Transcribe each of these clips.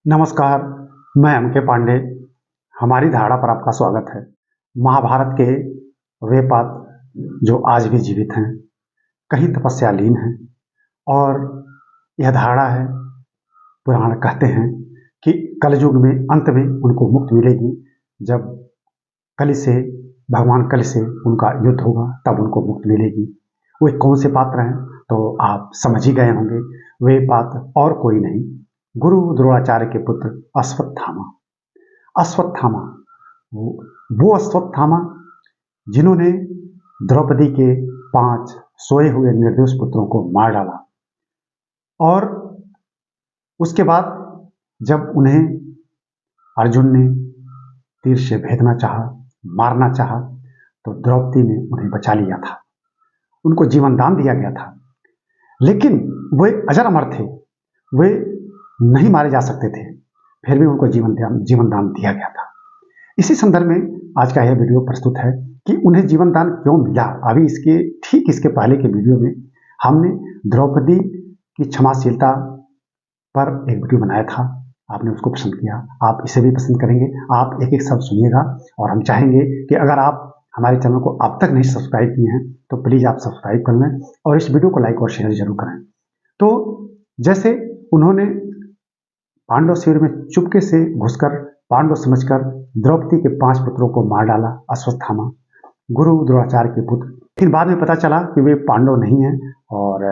नमस्कार, मैं एम.के. पांडे। हमारी धारणा पर आपका स्वागत है। महाभारत के वे पात्र जो आज भी जीवित हैं, कहीं तपस्यालीन हैं और यह धारणा है, पुराण कहते हैं कि कलयुग में अंत में उनको मुक्ति मिलेगी। जब कलि से भगवान कलि से उनका युद्ध होगा तब उनको मुक्ति मिलेगी। वे कौन से पात्र हैं तो आप समझ ही गए होंगे। वे पात्र और कोई नहीं, गुरु द्रोणाचार्य के पुत्र अश्वत्थामा। अश्वत्थामा वो अश्वत्थामा जिन्होंने द्रौपदी के 5 सोए हुए निर्दोष पुत्रों को मार डाला और उसके बाद जब उन्हें अर्जुन ने तीर से भेदना चाहा, मारना चाहा, तो द्रौपदी ने उन्हें बचा लिया था। उनको जीवन दान दिया गया था, लेकिन वे अजर अमर थे, वे नहीं मारे जा सकते थे, फिर भी उनको जीवन दान दिया गया था। इसी संदर्भ में आज का यह वीडियो प्रस्तुत है कि उन्हें जीवन दान क्यों मिला। अभी इसके पहले के वीडियो में हमने द्रौपदी की क्षमाशीलता पर एक वीडियो बनाया था, आपने उसको पसंद किया, आप इसे भी पसंद करेंगे। आप एक एक शब्द सुनिएगा और हम चाहेंगे कि अगर आप हमारे चैनल को अब तक नहीं सब्सक्राइब किए हैं तो प्लीज़ आप सब्सक्राइब कर लें और इस वीडियो को लाइक और शेयर जरूर करें। तो जैसे उन्होंने पांडव शिविर में चुपके से घुसकर पांडव समझकर द्रौपदी के 5 पुत्रों को मार डाला अश्वत्थामा, गुरु द्रोणाचार्य के पुत्र। फिर बाद में पता चला कि वे पांडव नहीं हैं और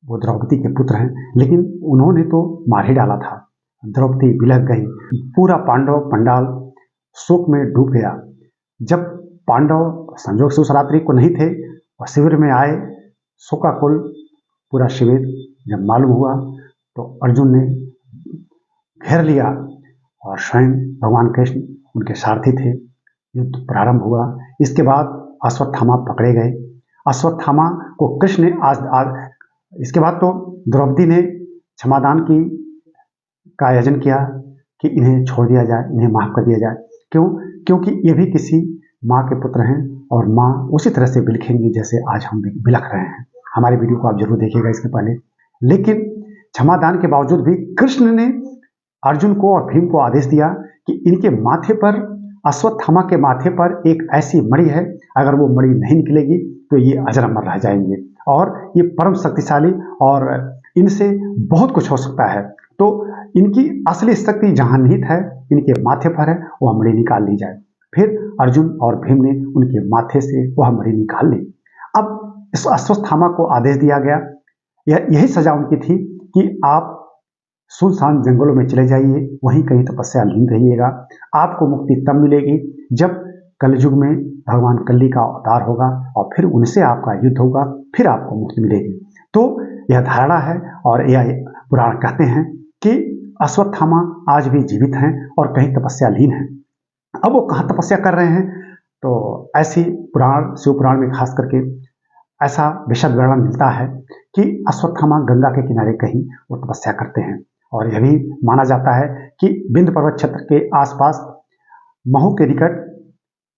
वो द्रौपदी के पुत्र हैं, लेकिन उन्होंने तो मार ही डाला था। द्रौपदी बिलख गई, पूरा पांडव पंडाल शोक में डूब गया। जब पांडव संजोग से उस रात्रि को नहीं थे और शिविर में आए, शोकाकुल पूरा शिविर जब मालूम हुआ तो अर्जुन ने घेर लिया और स्वयं भगवान कृष्ण उनके सारथी थे। युद्ध प्रारंभ हुआ। इसके बाद अश्वत्थामा पकड़े गए। अश्वत्थामा को कृष्ण ने इसके बाद तो द्रौपदी ने क्षमादान का आयोजन किया कि इन्हें छोड़ दिया जाए, इन्हें माफ कर दिया जाए। क्यों? क्योंकि ये भी किसी माँ के पुत्र हैं और माँ उसी तरह से बिलखेंगी जैसे आज हम बिलख रहे हैं। हमारे वीडियो को आप जरूर देखिएगा इसके पहले। लेकिन क्षमादान के बावजूद भी कृष्ण ने अर्जुन को और भीम को आदेश दिया कि इनके माथे पर, अश्वत्थामा के माथे पर एक ऐसी मणि है, अगर वो मणि नहीं निकलेगी तो ये अजर अमर रह जाएंगे और ये परम शक्तिशाली और इनसे बहुत कुछ हो सकता है। तो इनकी असली शक्ति जहां निहित है, इनके माथे पर है, वह मणि निकाल ली जाए। फिर अर्जुन और भीम ने उनके माथे से वह मणि निकाल ली। अब इस अश्वत्थामा को आदेश दिया गया, यही सजा उनकी थी कि आप सुनसान जंगलों में चले जाइए, वहीं कहीं तपस्या लीन रहिएगा। आपको मुक्ति तब मिलेगी जब कलयुग में भगवान कल्ली का अवतार होगा और फिर उनसे आपका युद्ध होगा, फिर आपको मुक्ति मिलेगी। तो यह धारणा है और यह पुराण कहते हैं कि अश्वत्थामा आज भी जीवित हैं और कहीं तपस्या लीन हैं। अब वो कहाँ तपस्या कर रहे हैं, तो ऐसी पुराण, शिव पुराण में खास करके ऐसा विशद वर्णन मिलता है कि अश्वत्थामा गंगा के किनारे कहीं वो तपस्या करते हैं। और यह भी माना जाता है कि विंध्य पर्वत क्षेत्र के आसपास महू के निकट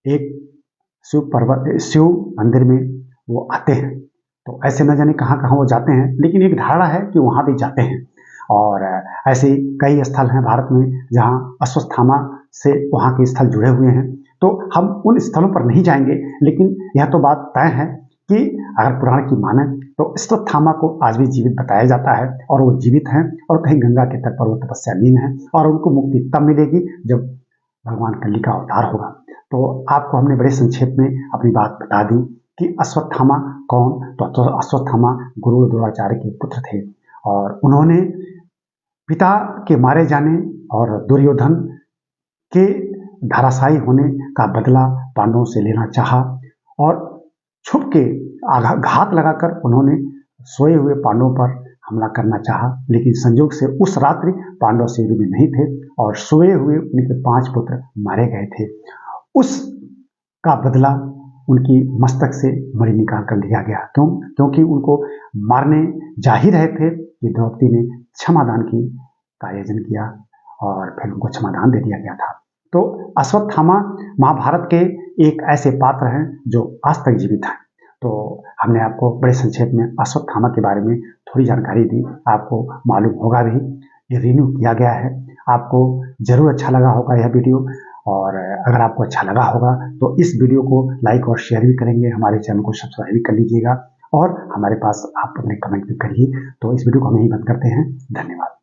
एक शिव मंदिर में वो आते हैं। तो ऐसे न जाने कहाँ कहाँ वो जाते हैं, लेकिन एक धारणा है कि वहाँ भी जाते हैं। और ऐसे कई स्थल हैं भारत में जहाँ अश्वत्थामा से वहाँ के स्थल जुड़े हुए हैं। तो हम उन स्थलों पर नहीं जाएंगे, लेकिन यह तो बात तय है कि अगर पुराण की माने तो अश्वत्थामा को आज भी जीवित बताया जाता है और वो जीवित हैं और कहीं गंगा के तट पर वो तपस्या लीन है और उनको मुक्ति तब मिलेगी जब भगवान कल्ली का अवतार होगा। तो आपको हमने बड़े संक्षेप में अपनी बात बता दी कि अश्वत्थामा कौन। तो अश्वत्थामा गुरु द्रोणाचार्य के पुत्र थे और उन्होंने पिता के मारे जाने और दुर्योधन के धराशायी होने का बदला पांडवों से लेना चाहा और छुप के घात लगाकर उन्होंने सोए हुए पांडवों पर हमला करना चाहा। लेकिन संयोग से उस रात्रि पांडव शिविर में नहीं थे और सोए हुए उनके 5 पुत्र मारे गए थे। उस का बदला उनकी मस्तक से मणि निकाल कर लिया गया। क्यों? क्योंकि उनको मारने जा ही रहे थे कि द्रौपदी ने क्षमादान का आयोजन किया और फिर उनको क्षमादान दे दिया गया था। तो अश्वत्थामा महाभारत के एक ऐसे पात्र हैं जो आज तक जीवित हैं। तो हमने आपको बड़े संक्षेप में अश्वत्थामा के बारे में थोड़ी जानकारी दी, आपको मालूम होगा भी, ये रिन्यू किया गया है आपको जरूर अच्छा लगा होगा यह वीडियो, और अगर आपको अच्छा लगा होगा तो इस वीडियो को लाइक और शेयर भी करेंगे, हमारे चैनल को सब्सक्राइब भी कर लीजिएगा और हमारे पास आप अपने कमेंट भी करिए। तो इस वीडियो को हम यहीं बंद करते हैं। धन्यवाद।